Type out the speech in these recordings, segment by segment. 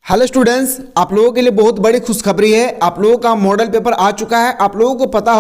Hello students, आप लोगों के लिए बहुत बड़ी खुशखबरी है। आप लोगों का मॉडल पेपर आ चुका है। आप लोगों को पता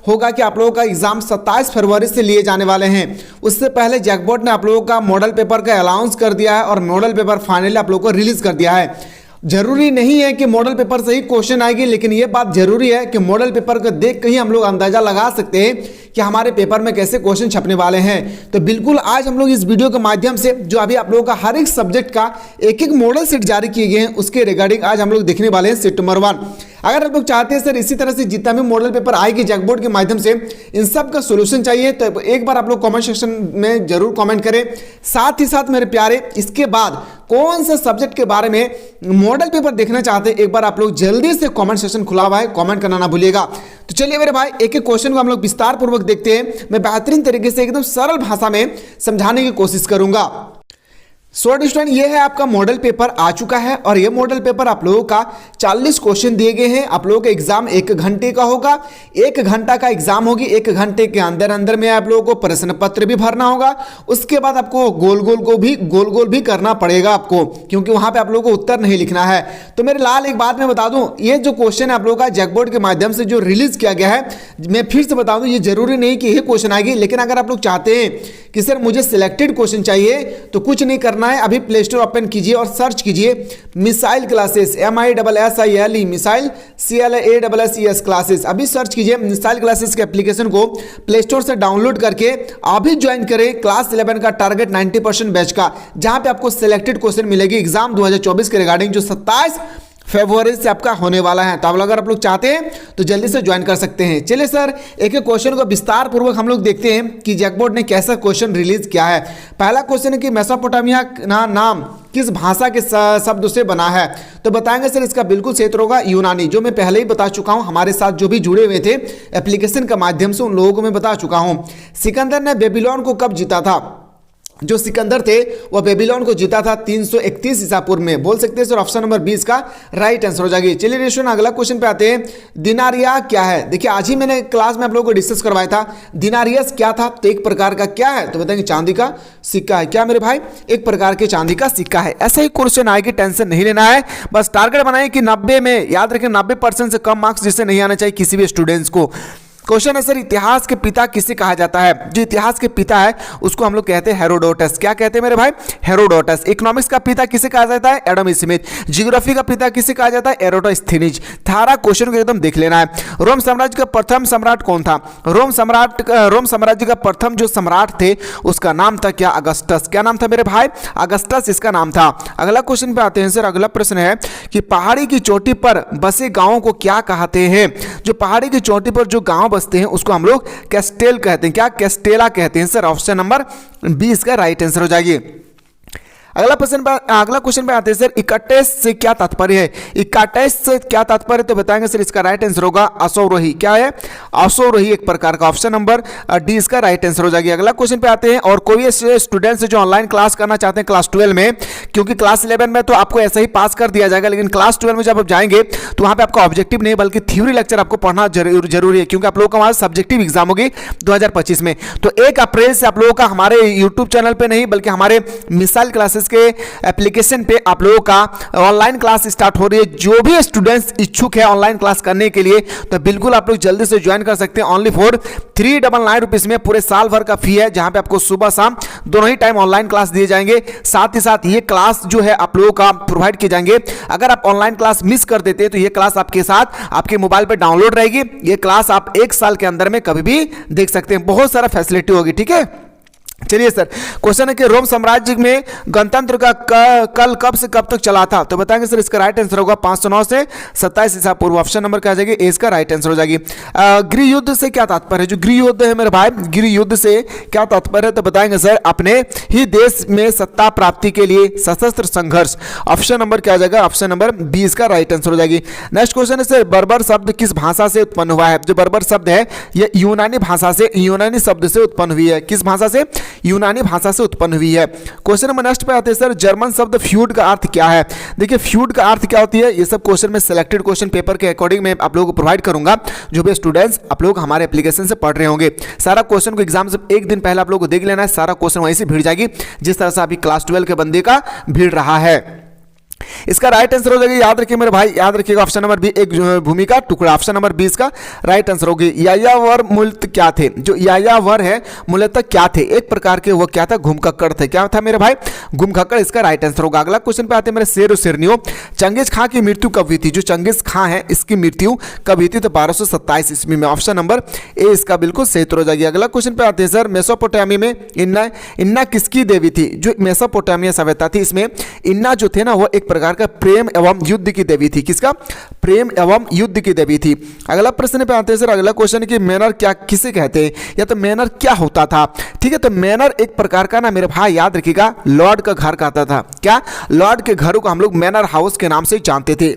होगा कि आप लोगों का एग्जाम 27 फरवरी से लिए जाने वाले हैं। उससे पहले जैकबोर्ड ने आप लोगों का मॉडल पेपर का अनाउंस कर दिया है और मॉडल पेपर फाइनली आप लोगों को रिलीज कर दिया है। जरूरी नहीं है कि मॉडल पेपर से ही क्वेश्चन आएगी, लेकिन यह बात जरूरी है कि मॉडल पेपर को देख कर ही हम लोग अंदाजा लगा सकते हैं कि हमारे पेपर में कैसे क्वेश्चन छपने वाले हैं। तो बिल्कुल आज हम लोग इस वीडियो के माध्यम से जो अभी आप लोगों का हर एक सब्जेक्ट का एक एक मॉडल सेट जारी किए गए हैं उसके रिगार्डिंग आज हम लोग देखने वाले हैं सेट नंबर 1। अगर आप लोग चाहते हैं सर इसी तरह से जितना भी मॉडल पेपर आएगी जैकबोर्ड के माध्यम से इन सब का सोल्यूशन चाहिए तो एक बार आप लोग कमेंट सेक्शन में जरूर कमेंट करें। साथ ही साथ मेरे प्यारे, इसके बाद कौन सा सब्जेक्ट के बारे में मॉडल पेपर देखना चाहते हैं एक बार आप लोग जल्दी से कमेंट सेक्शन खुला हुआ है, कमेंट करना ना भूलिएगा। तो चलिए मेरे भाई, एक एक क्वेश्चन को हम लोग विस्तार पूर्वक देखते हैं। मैं बेहतरीन तरीके से एकदम सरल भाषा में समझाने की कोशिश करूंगा। सो स्टूडेंट, ये है आपका मॉडल पेपर आ चुका है और ये मॉडल पेपर आप लोगों का 40 क्वेश्चन दिए गए हैं। आप लोगों का एग्जाम 1 घंटे का होगा। 1 घंटा का एग्जाम होगी। 1 घंटे के अंदर अंदर में आप लोगों को प्रश्न पत्र भी भरना होगा। उसके बाद आपको गोल गोल भी करना पड़ेगा आपको, क्योंकि वहां पे आप लोगों को उत्तर नहीं लिखना है। तो मेरे लाल एक बात मैं बता दूं, ये जो क्वेश्चन है आप लोगों का जैकबोर्ड के माध्यम से जो रिलीज किया गया है, मैं फिर से बता दूं ये जरूरी नहीं कि यही क्वेश्चन आएगी, लेकिन अगर आप लोग चाहते हैं कि सर मुझे सिलेक्टेड क्वेश्चन चाहिए तो कुछ नहीं करना है। अभी प्ले स्टोर ओपन कीजिए और सर्च कीजिए missile classes, MISSILE missile CLASSES classes. अभी सर्च कीजिए मिसाइल क्लासेस के एप्लीकेशन को प्ले स्टोर से डाउनलोड करके अभी ज्वाइन करें क्लास 11 का टारगेट 90% बैच का, जहां पे आपको सिलेक्टेड क्वेश्चन मिलेगी एग्जाम 2024 के रिगार्डिंग जो 27 फरवरी से आपका होने वाला है। तो अगर आप लोग चाहते हैं तो जल्दी से ज्वाइन कर सकते हैं। चलिए सर, एक एक क्वेश्चन को विस्तार पूर्वक हम लोग देखते हैं कि जैकबोर्ड ने कैसा क्वेश्चन रिलीज किया है। पहला क्वेश्चन है कि मेसोपोटामिया नाम किस भाषा के शब्द से बना है। तो बताएंगे सर इसका बिल्कुल सही उत्तर होगा यूनानी, जो मैं पहले ही बता चुका हूं। हमारे साथ जो भी जुड़े हुए थे एप्लीकेशन के माध्यम से उन लोगों को मैं बता चुका हूं। सिकंदर ने बेबीलोन को कब जीता था? जो सिकंदर थे वह बेबीलोन को जीता था 331 ईसा पूर्व में। बोल सकते हैं सर ऑप्शन नंबर 20 का राइट आंसर हो जाएगी। चलिए रेशुन अगला क्वेश्चन पे आते हैं। दिनारिया क्या है? देखिए आज ही मैंने क्लास में आप लोगों को डिस्कस करवाया था दिनारियस क्या था। तो एक प्रकार का क्या है? तो बताएंगे चांदी का सिक्का है। क्या मेरे भाई? एक प्रकार के चांदी का सिक्का है। ऐसा ही क्वेश्चन आएगी, टेंशन नहीं लेना है। बस टारगेट बनाए कि 90 में, याद रखें 90% से कम मार्क्स जिससे नहीं आना चाहिए किसी भी स्टूडेंट्स को। क्वेश्चन है सर इतिहास के पिता किसे कहा जाता है? जो इतिहास के पिता है उसको हम लोग कहते हैं हेरोडोटस। क्या कहते हैं मेरे भाई? हेरोडोटस। इकोनॉमिक्स का पिता किसे कहा जाता है? Adam Smith. ज्योग्राफी का पिता किसे कहा जाता है? एरोटोस्थेनीज। थारा क्वेश्चन को एकदम देख लेना है। रोम साम्राज्य का प्रथम सम्राट कौन था? रोम साम्राज्य का प्रथम जो सम्राट थे उसका नाम था क्या? अगस्टस। क्या नाम था मेरे भाई? अगस्टस इसका नाम था। अगला क्वेश्चन पे आते हैं सर। अगला प्रश्न है कि पहाड़ी की चोटी पर बसे गांवों को क्या कहते हैं? जो पहाड़ी की चोटी पर जो गांव बसते हैं उसको हम लोग कैस्टेल कहते हैं। क्या? कैस्टेला कहते हैं। सर ऑप्शन नंबर 20 का राइट आंसर हो जाएगी। अगला क्वेश्चन पे आते हैं सर इकट्ठे से क्या तात्पर्य है? इकट्ठे से क्या तात्पर्य? तो बताएंगे सर इसका राइट आंसर होगा अश्वरोही। क्या है? अश्वरोही एक प्रकार का। ऑप्शन नंबर डी इसका राइट आंसर हो जाएगी। अगला क्वेश्चन पे आते हैं और कोई स्टूडेंट्स जो ऑनलाइन क्लास करना चाहते हैं क्लास 12 में, क्योंकि क्लास 11 में तो आपको ऐसा ही पास कर दिया जाएगा, लेकिन क्लास 12 में जब आप जाएंगे तो वहां पे आपका ऑब्जेक्टिव नहीं बल्कि थ्योरी लेक्चर आपको पढ़ना जरूरी है, क्योंकि आप लोगों का वहां सब्जेक्टिव एग्जाम होगी 2025 में। तो 1 अप्रैल से आप लोगों का हमारे यूट्यूब चैनल पे नहीं बल्कि हमारे मिसाइल क्लासेस के एप्लीकेशन पे आप लोगों का ऑनलाइन क्लास स्टार्ट हो रही है। जो भी स्टूडेंट्स इच्छुक है ऑनलाइन क्लास करने के लिए तो बिल्कुल आप लोग जल्दी से ज्वाइन कर सकते हैं। ओनली फॉर 399 रुपीज में पूरे साल भर का फी है, जहां पे आपको सुबह शाम दोनों ही टाइम ऑनलाइन क्लास दिए जाएंगे। साथ ही साथ ये क्लास जो है आप लोगों का प्रोवाइड किए जाएंगे। अगर आप ऑनलाइन क्लास मिस कर देते हैं तो ये क्लास आपके साथ आपके मोबाइल पर डाउनलोड रहेगी। ये क्लास आप 1 साल के अंदर में कभी भी देख सकते हैं। बहुत सारा फैसिलिटी होगी। ठीक है, चलिए सर क्वेश्चन है कि रोम साम्राज्य में गणतंत्र का कल कब से कब तक चला था? तो बताएंगे सर इसका राइट आंसर होगा 509 से 27 ईसा पूर्व। ऑप्शन नंबर क्या आ जाएगी? ए इसका राइट आंसर हो जाएगी। गृह युद्ध से क्या तात्पर्य है? जो गृह युद्ध है मेरे भाई, गृह युद्ध से क्या तात्पर्य है? तो बताएंगे सर अपने ही देश में सत्ता प्राप्ति के लिए सशस्त्र संघर्ष। ऑप्शन नंबर क्या आ जाएगा? ऑप्शन नंबर 20 का राइट आंसर हो जाएगी। नेक्स्ट क्वेश्चन है सर बर्बर शब्द किस भाषा से उत्पन्न हुआ है? जो बर्बर शब्द है यह यूनानी भाषा से, यूनानी शब्द से उत्पन्न हुई है। किस भाषा से? यूनानी भाषा से उत्पन्न हुई है। क्वेश्चन नंबर नेक्स्ट पे आते हैं सर जर्मन शब्द फ्यूड का अर्थ क्या है? देखिए फ्यूड का अर्थ क्या होती है ये सब क्वेश्चन में सिलेक्टेड क्वेश्चन पेपर के अकॉर्डिंग में आप लोगों को प्रोवाइड करूंगा। जो भी स्टूडेंट्स आप लोग हमारे एप्लीकेशन से पढ़ रहे होंगे, सारा क्वेश्चन को एग्जाम से 1 दिन पहले आप लोगों को देख लेना है। सारा क्वेश्चन वहीं से भिड़ जाएगी जिस तरह से अभी क्लास 12 के बंदे का भीड़ रहा है। इसका राइट आंसर हो जाएगा, याद रखिए मेरे भाई, याद रखिएगा ऑप्शन नंबर बी, एक भूमि का टुकड़ा। ऑप्शन नंबर बी इसका राइट आंसर होगी। यायावर मूलतः क्या थे? जो यायावर है मूलतः क्या थे? एक प्रकार के वो क्या था? घुमक्कड़ थे। क्या था मेरे भाई? घुमक्कड़ इसका राइट आंसर होगा। अगला क्वेश्चन पे आते हैं मेरे शेर और शेरनियों। चंगेज खां की मृत्यु कब हुई थी? जो चंगेज खां है इसकी मृत्यु कब हुई थी? तो 1227 ईस्वी में। ऑप्शन नंबर ए इसका बिल्कुल सही उत्तर हो जाएगी। अगला क्वेश्चन पे आते हैं सर, मेसोपोटामिया में इन्ना किसकी देवी थी? जो मेसोपोटामिया सभ्यता थी इसमें इन्ना जो थे ना वो एक प्रकार का प्रेम एवं युद्ध की देवी थी। किसका? प्रेम एवं युद्ध की देवी थी। अगला प्रश्न पे आते हैं सर, अगला क्वेश्चन कि मैनर क्या किसे कहते हैं, या तो मैनर क्या होता था? ठीक है, तो मैनर एक प्रकार का ना मेरे भाई याद रखिएगा लॉर्ड का घर कहता था। क्या? लॉर्ड के घरों को हम लोग मैनर हाउस के नाम से जानते थे।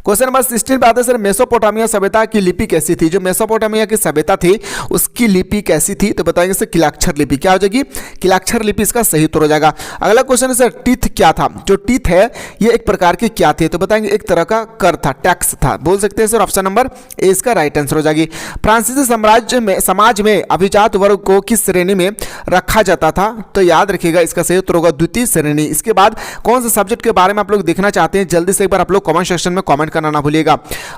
क्वेश्चन नंबर 16 पे आते हैं सर, मेसोपोटामिया सभ्यता की लिपि कैसी थी? जो मेसोपोटामिया की सभ्यता थी उसकी लिपि कैसी थी? तो बताएंगे सर किलाक्षर लिपि। क्या हो जाएगी? किलाक्षर लिपि इसका सही उत्तर हो जाएगा। अगला क्वेश्चन है सर, टीथ क्या था? जो टीथ है ये एक प्रकार के क्या थे? तो बताएंगे एक तरह का कर था, टैक्स था। बोल सकते हैं सर ऑप्शन नंबर ए इसका राइट आंसर हो जाएगी। फ्रांसीसी समाज में अभिजात वर्ग को किस श्रेणी में रखा जाता था? तो याद रखिएगा इसका सही उत्तर होगा द्वितीय श्रेणी। इसके बाद कौन से सब्जेक्ट के बारे में आप लोग देखना चाहते हैं जल्दी से एक बार आप लोग कमेंट सेक्शन में कमेंट करना ना भूलिएगा।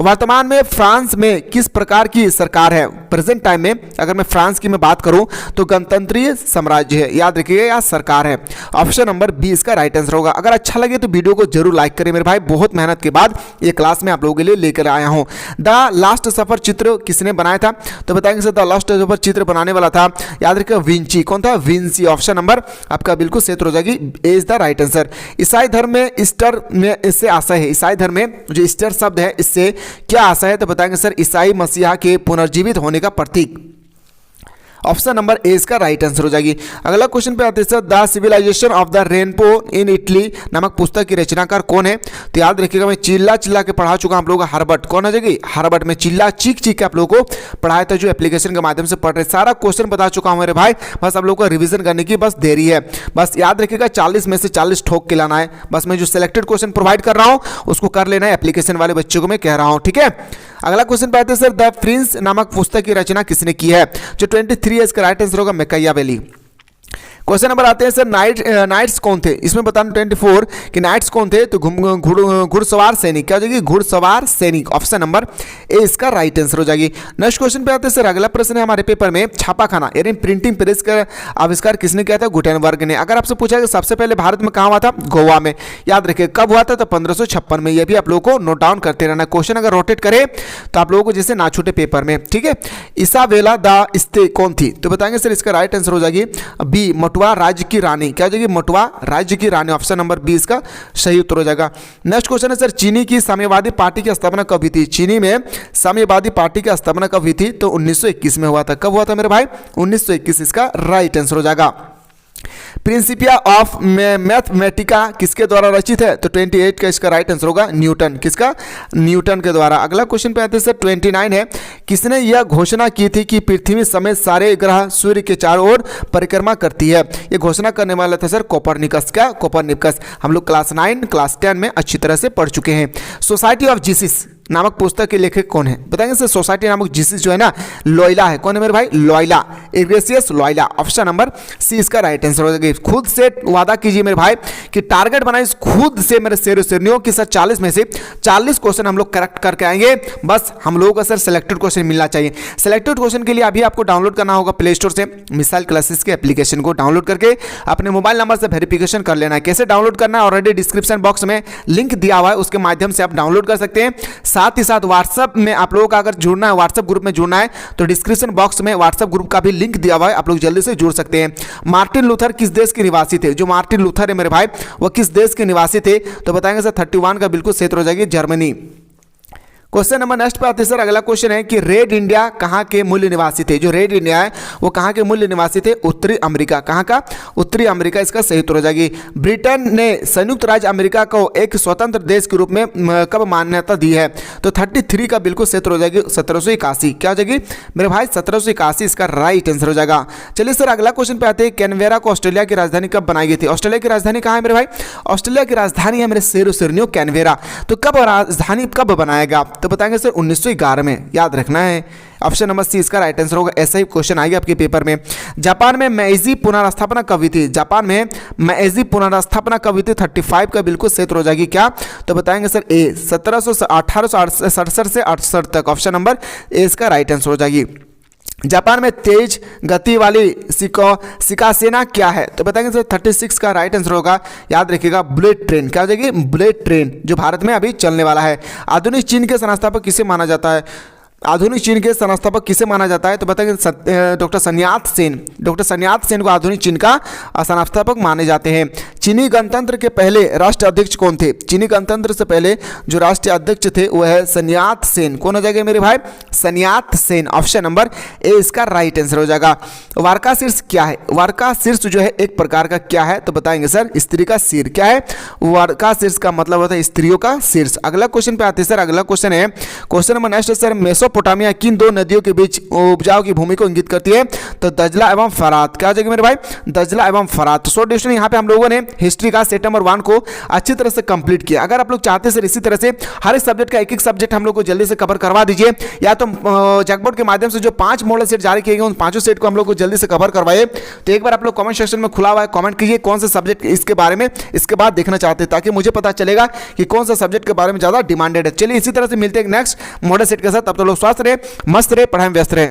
वर्तमान में फ्रांस में किस प्रकार की सरकार है? प्रेजेंट टाइम में अगर मैं फ्रांस की मैं बात करूं तो गणतंत्रीय साम्राज्य है, याद रखिएगा, या सरकार है। ऑप्शन नंबर बी इसका राइट आंसर होगा। अगर अच्छा लगे तो वीडियो को जरूर लाइक करें मेरे भाई, बहुत मेहनत के बाद ये क्लास में आप लोगों के लिए लेकर आया हूं। द लास्ट सफर चित्र किसने बनाया था? तो बताएंगे सर द लास्ट सफर चित्र बनाने वाला था, याद रखिएगा विंची। कौन था? विंची। ऑप्शन नंबर आपका बिल्कुल सही हो जाएगी, ए इज द राइट आंसर। ईसाई धर्म में ईस्टर में इससे आशा है, ईसाई धर्म में जो ईस्टर शब्द है इससे क्या आशा है? तो बताएंगे सर ईसाई मसीहा के पुनर्जीवित होने का प्रतीक। ऑप्शन नंबर ए इसका राइट आंसर हो जाएगी। अगला क्वेश्चन पे आते हैं sir, the civilization of the rainbow in Italy नामक पुस्तक की रचनाकार कौन है? तो याद रखिएगा मैं चिल्ला चिल्ला के पढ़ा चुका हूं आप लोगों को, हर्बर्ट। कौन हो जाएगी? हर्बर्ट। में चिल्ला चीख चीख के आप लोगों को पढ़ाया था, जो एप्लीकेशन के माध्यम से पढ़ रहे, सारा क्वेश्चन बता चुका हूं मेरे भाई, बस आप लोगों को रिविजन करने की बस देरी है। बस याद रखिएगा 40 में से 40 ठोक के लाना है। बस मैं जो सिलेक्टेड क्वेश्चन प्रोवाइड कर रहा हूं उसको कर लेना है, एप्लीकेशन वाले बच्चों को मैं कह रहा हूं, ठीक है। अगला क्वेश्चन पे आते हैं सर, द प्रिंस नामक पुस्तक की रचना किसने की है? जो 23 है इसका राइट आंसर होगा मैकियावेली। क्वेश्चन नंबर आते हैं सर, नाइट्स कौन थे? इसमें बताना 24 कि नाइट्स कौन थे? तो घुड़सवार सैनिक। क्या हो जाएगी? घुड़सवार सैनिक। ऑप्शन नंबर ए इसका राइट आंसर हो जाएगी। नेक्स्ट क्वेश्चन पे आते हैं सर, अगला प्रश्न है हमारे पेपर में, छापाखाना यानी प्रिंटिंग प्रेस का आविष्कार किसने किया था? गुटेनबर्ग ने। अगर आपसे पूछा कि सबसे पहले भारत में कहाँ हुआ था? गोवा में। याद रखिए कब हुआ था? तो 1556 में। यह भी आप लोगों को नोट डाउन करते रहना। क्वेश्चन अगर रोटेट करे तो आप लोगों को जैसे ना छूटे पेपर में, ठीक है। इसाबेला द इस्ते कौन थी? तो बताएंगे सर इसका राइट आंसर हो जाएगी बी, मटुआ राज्य की रानी। क्या हो जाएगी? मटुआ राज्य की रानी। ऑप्शन नंबर बी इसका सही उत्तर हो जाएगा। नेक्स्ट क्वेश्चन है सर, चीनी की साम्यवादी पार्टी की स्थापना कब हुई थी? चीनी में साम्यवादी पार्टी की स्थापना कब हुई थी? तो 1921 में हुआ था। कब हुआ था मेरे भाई? 1921 इसका राइट आंसर हो जाएगा। प्रिंसिपिया ऑफ मैथमेटिका किसके द्वारा रचित है? तो 28 का इसका राइट आंसर होगा न्यूटन। किसका? न्यूटन के द्वारा। अगला क्वेश्चन पे आते हैं सर, 29 है, किसने यह घोषणा की थी कि पृथ्वी समेत सारे ग्रह सूर्य के चारों ओर परिक्रमा करती है? यह घोषणा करने वाला था सर कोपरनिकस। क्या? कोपरनिकस। हम लोग क्लास 9 क्लास 10 में अच्छी तरह से पढ़ चुके हैं। सोसाइटी ऑफ जीसस नामक पुस्तक के लेखक कौन है? बताएंगे सर सोसाइटी नामक जीसस जो है ना लॉयला है। कौन है मेरे भाई? Loyola, Ignatius Loyola. Option number C इसका राइट आंसर हो जाएगा। खुद से वादा कीजिए मेरे भाई कि टारगेट बनाइए खुद से मेरे शेर शेरनियों की सर 40 में से 40 क्वेश्चन हम लोग करेक्ट करके आएंगे। बस हम लोगों का सर सिलेक्टेड क्वेश्चन मिलना चाहिए। सिलेक्टेड क्वेश्चन के लिए अभी आपको डाउनलोड करना होगा प्ले स्टोर से मिसाइल क्लासेस के एप्लीकेशन को डाउनलोड करके अपने मोबाइल नंबर से वेरिफिकेशन कर लेना है। कैसे डाउनलोड करना है ऑलरेडी डिस्क्रिप्शन बॉक्स में लिंक दिया हुआ है, उसके माध्यम से आप डाउनलोड कर सकते हैं। साथ ही साथ व्हाट्सएप में आप लोगों का अगर जुड़ना है, व्हाट्सएप ग्रुप में जुड़ना है तो डिस्क्रिप्शन बॉक्स में व्हाट्सएप ग्रुप का भी लिंक दिया हुआ है, आप लोग जल्दी से जुड़ सकते हैं। मार्टिन लूथर किस देश के निवासी थे? जो मार्टिन लूथर है मेरे भाई वो किस देश के निवासी थे? तो बताएंगे सर 31 का बिल्कुल सही हो जाएगी जर्मनी। क्वेश्चन नंबर नेक्स्ट पे आते हैं सर, अगला क्वेश्चन है कि रेड इंडिया कहाँ के मूल निवासी थे? जो रेड इंडिया है वो कहाँ के मूल निवासी थे? उत्तरी अमेरिका। कहाँ का? उत्तरी अमेरिका इसका सही उत्तर हो जाएगी। ब्रिटेन ने संयुक्त राज्य अमेरिका को एक स्वतंत्र देश के रूप में कब मान्यता दी है? तो 33 का बिल्कुल सही उत्तर हो जाएगी 1781। क्या हो जाएगी मेरे भाई? 1781 इसका राइट आंसर हो जाएगा। चलिए सर अगला क्वेश्चन पे आते हैं, कैनवेरा को ऑस्ट्रेलिया की राजधानी कब बनाई गई थी? ऑस्ट्रेलिया की राजधानी कहाँ है मेरे भाई? ऑस्ट्रेलिया की राजधानी है मेरे शेर शेरनियों कैनवेरा। तो कब राजधानी कब बनाया गया? तो बताएंगे सर 1911 में। याद रखना है ऑप्शन नंबर सी इसका राइट आंसर होगा। ऐसा ही क्वेश्चन आएगा आपके पेपर में। जापान में मेइजी पुनर्स्थापना कब हुई थी? जापान में मेइजी पुनर्स्थापना कब हुई थी? 35 का बिल्कुल सही हो जाएगी क्या? तो बताएंगे सर ए 1867 से 68 तक। ऑप्शन नंबर ए इसका राइट आंसर हो जाएगी। जापान में तेज गति वाली शिकासेना क्या है? तो बताएंगे सर 36 का राइट आंसर होगा। याद रखिएगा बुलेट ट्रेन। क्या हो जाएगी? बुलेट ट्रेन, जो भारत में अभी चलने वाला है। आधुनिक चीन के संस्थापक किसे माना जाता है? आधुनिक चीन के संस्थापक किसे माना जाता है? तो बताएंगे डॉक्टर सन्यात सेन। डॉक्टर सन्यात सेन को आधुनिक चीन का संस्थापक माने जाते हैं। चीनी गणतंत्र के पहले राष्ट्रीय अध्यक्ष कौन थे? चीनी गणतंत्र से पहले जो राष्ट्रीय अध्यक्ष थे वह है सन्यात सेन। कौन हो जाएगा मेरे भाई? सन्यात सेन। ऑप्शन नंबर ए इसका राइट आंसर हो जाएगा। वार्का शीर्ष क्या है? वार्का शीर्ष जो है एक प्रकार का क्या है? तो बताएंगे सर स्त्री का सिर। क्या है? वार्का शीर्ष का मतलब होता है स्त्रियों का शीर्ष। अगला क्वेश्चन पे आते हैं सर। अगला क्वेश्चन है, क्वेश्चन नंबर नेक्स्ट है सर, मेसोपोटामिया किन दो नदियों के बीच उपजाऊ की भूमि को इंगित करती है? तो दजला एवं फरात। क्या हो जाएगा मेरे भाई? दजला एवं फरात। तो शॉर्ट डिस्कशन यहाँ पे हम लोगों ने हिस्ट्री का सेट नंबर 1 को अच्छी तरह से कंप्लीट किया। अगर आप लोग चाहते हैं सर इसी तरह से हर एक सब्जेक्ट का एक सब्जेक्ट हम लोग को जल्दी से कवर करवा दीजिए, या तो जैकबोर्ड के माध्यम से जो 5 मॉडल सेट जारी किए गए उन 5 सेट को हम लोग को जल्दी से कवर करवाइए। तो एक बार आप लोग कमेंट सेक्शन में खुला हुआ है, कमेंट कीजिए कौन सा सब्जेक्ट इसके बारे में इसके बाद देखना चाहते हैं, ताकि मुझे पता चलेगा कि कौन सा सब्जेक्ट के बारे में ज़्यादा डिमांडेड है। चलिए इसी तरह से मिलते हैं नेक्स्ट मॉडल सेट के साथ। अब तो लोग स्वस्थ रहे, मस्त रहे, पढ़ाई में व्यस्त रहे।